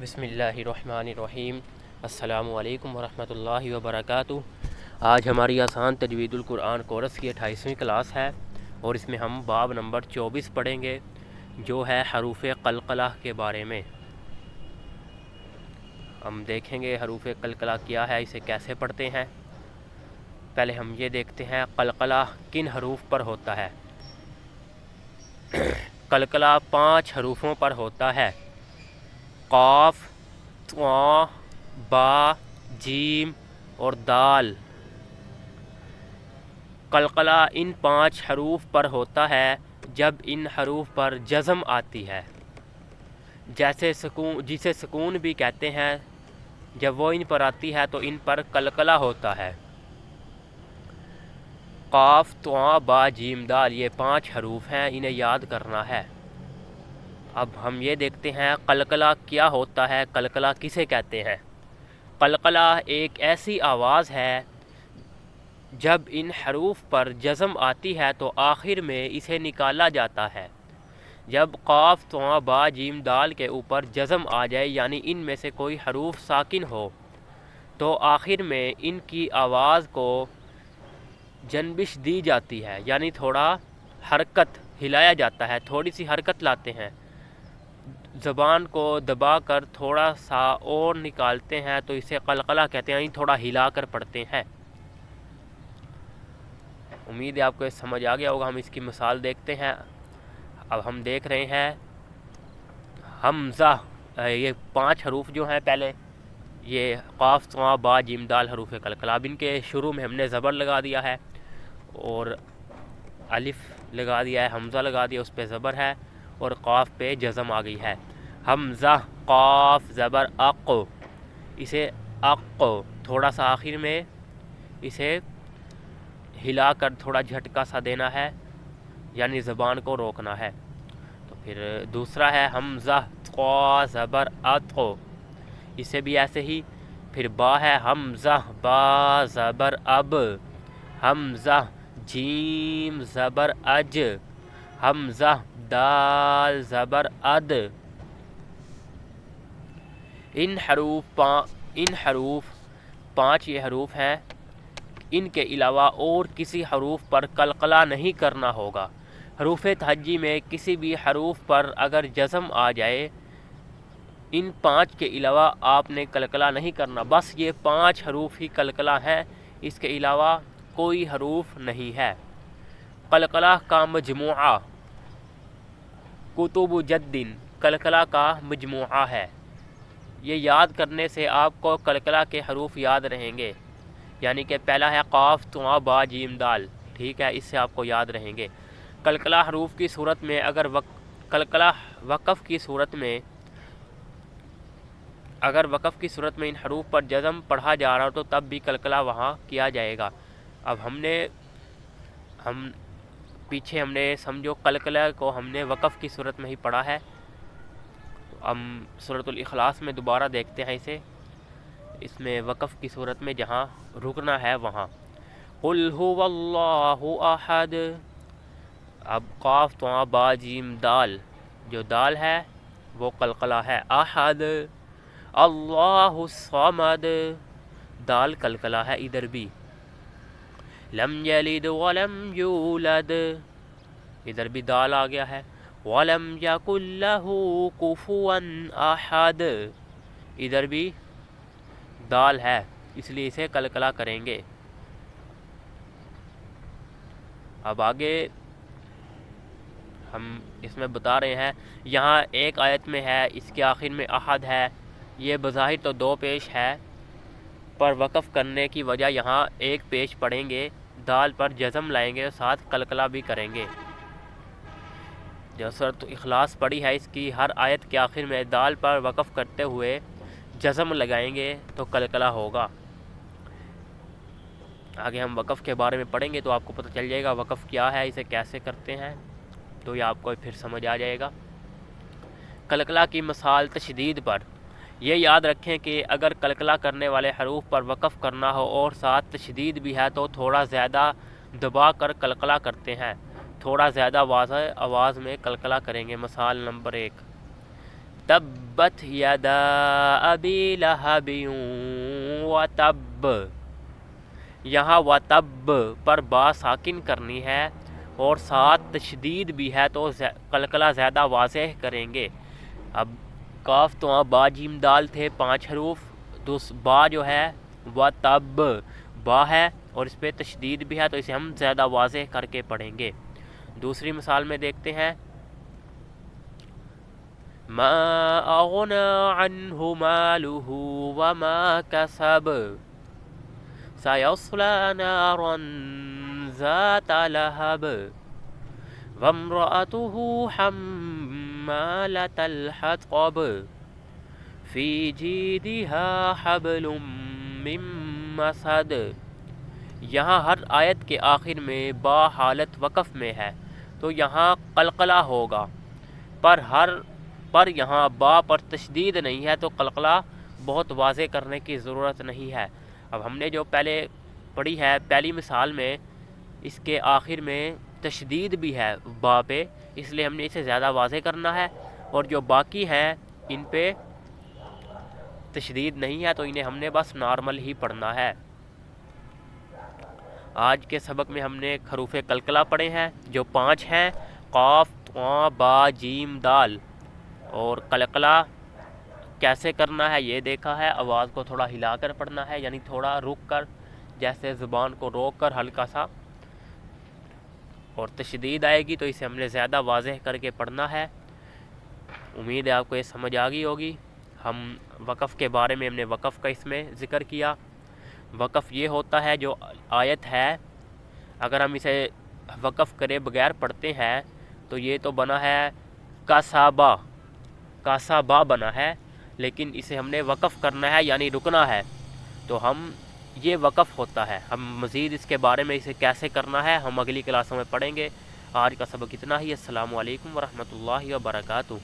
بسم اللہ الرحمن الرحیم۔ السلام علیکم ورحمۃ اللہ وبرکاتہ۔ آج ہماری آسان تجوید القرآن کورس کی 28ویں کلاس ہے اور اس میں ہم باب نمبر 24 پڑھیں گے جو ہے حروف قلقلہ کے بارے میں۔ ہم دیکھیں گے حروف قلقلہ کیا ہے، اسے کیسے پڑھتے ہیں۔ پہلے ہم یہ دیکھتے ہیں قلقلہ کن حروف پر ہوتا ہے۔ قلقلہ 5 حروفوں پر ہوتا ہے: قاف، طا، با، جیم اور دال۔ قلقلہ ان 5 حروف پر ہوتا ہے جب ان حروف پر جزم آتی ہے، جیسے جسے سکون بھی کہتے ہیں، جب وہ ان پر آتی ہے تو ان پر قلقلہ ہوتا ہے۔ قاف، طا، با، جیم، دال یہ 5 حروف ہیں، انہیں یاد کرنا ہے۔ اب ہم یہ دیکھتے ہیں قلقلہ کیا ہوتا ہے، قلقلہ کسے کہتے ہیں۔ قلقلہ ایک ایسی آواز ہے جب ان حروف پر جزم آتی ہے تو آخر میں اسے نکالا جاتا ہے۔ جب قاف، طا، با، جیم، دال کے اوپر جزم آ جائے، یعنی ان میں سے کوئی حروف ساکن ہو، تو آخر میں ان کی آواز کو جنبش دی جاتی ہے، یعنی تھوڑا حرکت ہلایا جاتا ہے، تھوڑی سی حرکت لاتے ہیں، زبان کو دبا کر تھوڑا سا اور نکالتے ہیں، تو اسے قلقلہ کہتے ہیں، تھوڑا ہلا کر پڑھتے ہیں۔ امید ہے آپ کو یہ سمجھ آ گیا ہوگا۔ ہم اس کی مثال دیکھتے ہیں۔ اب ہم دیکھ رہے ہیں حمزہ، یہ 5 حروف جو ہیں، پہلے یہ قاف، طا، با، جیم، دال حروف قلقلہ۔ اب ان کے شروع میں ہم نے زبر لگا دیا ہے اور الف لگا دیا ہے، حمزہ لگا دیا، اس پہ زبر ہے اور قاف پہ جزم آ گئی ہے۔ حمزہ، قاف، زبر، اق، اسے اق تھوڑا سا آخر میں اسے ہلا کر تھوڑا جھٹکا سا دینا ہے، یعنی زبان کو روکنا ہے۔ تو پھر دوسرا ہے حمزہ، قا، زبر، اط، اسے بھی ایسے ہی۔ پھر با ہے حمزہ، با، زبر، اب، حمزہ، جیم، زبر، اج، حمزہ، دال، زبر، اد۔ ان حروف 5 یہ حروف ہیں، ان کے علاوہ اور کسی حروف پر قلقلہ نہیں کرنا ہوگا۔ حروف تہجی میں کسی بھی حروف پر اگر جزم آ جائے، ان 5 کے علاوہ آپ نے قلقلہ نہیں کرنا، بس یہ 5 حروف ہی قلقلہ ہیں، اس کے علاوہ کوئی حروف نہیں ہے۔ قلقلہ کا مجموعہ کتب جد قلقلہ کا مجموعہ ہے۔ یہ یاد کرنے سے آپ کو قلقلہ کے حروف یاد رہیں گے، یعنی کہ پہلا ہے قاف، طا، با، جیم، دال، ٹھیک ہے، اس سے آپ کو یاد رہیں گے۔ قلقلہ حروف کی صورت میں قلقلہ وقف کی صورت میں اگر وقف کی صورت میں ان حروف پر جزم پڑھا جا رہا ہو تو تب بھی قلقلہ وہاں کیا جائے گا۔ اب پیچھے ہم نے سمجھو قلقلہ کو ہم نے وقف کی صورت میں ہی پڑھا ہے۔ ہم سورۃ الاخلاص میں دوبارہ دیکھتے ہیں اسے، اس میں وقف کی صورت میں جہاں رکنا ہے وہاں قل هو اللہ احد۔ اب قاف، طا، با، جیم، دال، جو دال ہے وہ قلقلہ ہے۔ احد، اللہ الصمد، دال قلقلہ ہے ادھر بھی۔ لم یلد ولم یولد، ادھر بھی دال آ گیا ہے۔ وَلَمْ يَكُنْ لَهُ كُفُوًا أَحَدٌ، ادھر بھی دال ہے، اس لیے اسے قلقلہ کریں گے۔ اب آگے ہم اس میں بتا رہے ہیں، یہاں ایک آیت میں ہے، اس کے آخر میں احد ہے، یہ بظاہر تو 2 پیش ہے، پر وقف کرنے کی وجہ یہاں ایک پیش پڑھیں گے، دال پر جزم لائیں گے اور ساتھ قلقلہ بھی کریں گے۔ جو سورۃ اخلاص پڑھی ہے، اس کی ہر آیت کے آخر میں دال پر وقف کرتے ہوئے جزم لگائیں گے تو قلقلہ ہوگا۔ آگے ہم وقف کے بارے میں پڑھیں گے تو آپ کو پتہ چل جائے گا وقف کیا ہے، اسے کیسے کرتے ہیں، تو یہ آپ کو پھر سمجھ آ جائے گا۔ قلقلہ کی مثال تشدید پر، یہ یاد رکھیں کہ اگر قلقلہ کرنے والے حروف پر وقف کرنا ہو اور ساتھ تشدید بھی ہے تو تھوڑا زیادہ دبا کر قلقلہ کرتے ہیں، تھوڑا زیادہ واضح آواز میں قلقلہ کریں گے۔ مثال نمبر 1، تبت یدا ابی لہب وتب، یہاں وتب پر با ساکن کرنی ہے اور ساتھ تشدید بھی ہے تو قلقلہ زیادہ واضح کریں گے۔ اب کاف تو با جیم دال تھے 5 حروف، تو با جو ہے وتب با ہے اور اس پہ تشدید بھی ہے تو اسے ہم زیادہ واضح کر کے پڑھیں گے۔ دوسری مثال میں دیکھتے ہیں، ما اغنى عنه ماله وما كسب سيصلى نارا ذات لهب وامرأته حمالة الحطب في جيدها حبل من مسد۔ یہاں ہر آیت کے آخر میں با حالت وقف میں ہے تو یہاں قلقلہ ہوگا، پر یہاں با پر تشدید نہیں ہے تو قلقلہ بہت واضح کرنے کی ضرورت نہیں ہے۔ اب ہم نے جو پہلے پڑھی ہے پہلی مثال میں، اس کے آخر میں تشدید بھی ہے با پہ، اس لیے ہم نے اسے زیادہ واضح کرنا ہے، اور جو باقی ہیں ان پہ تشدید نہیں ہے تو انہیں ہم نے بس نارمل ہی پڑھنا ہے۔ آج کے سبق میں ہم نے حروف قلقلہ پڑھے ہیں جو 5 ہیں، قاف، طا، با، جیم، دال، اور قلقلہ کیسے کرنا ہے یہ دیکھا ہے۔ آواز کو تھوڑا ہلا کر پڑھنا ہے، یعنی تھوڑا رک کر، جیسے زبان کو روک کر ہلکا سا، اور تشدید آئے گی تو اسے ہم نے زیادہ واضح کر کے پڑھنا ہے۔ امید ہے آپ کو یہ سمجھ آ گئی ہوگی۔ ہم وقف کے بارے میں ہم نے وقف کا اس میں ذکر کیا۔ وقف یہ ہوتا ہے جو آیت ہے اگر ہم اسے وقف کرے بغیر پڑھتے ہیں تو یہ تو بنا ہے کاسابا، کاسابا بنا ہے، لیکن اسے ہم نے وقف کرنا ہے یعنی رکنا ہے، تو ہم یہ وقف ہوتا ہے۔ ہم مزید اس کے بارے میں اسے کیسے کرنا ہے ہم اگلی کلاسوں میں پڑھیں گے۔ آج کا سبق اتنا ہی۔ السلام علیکم ورحمۃ اللہ وبرکاتہ۔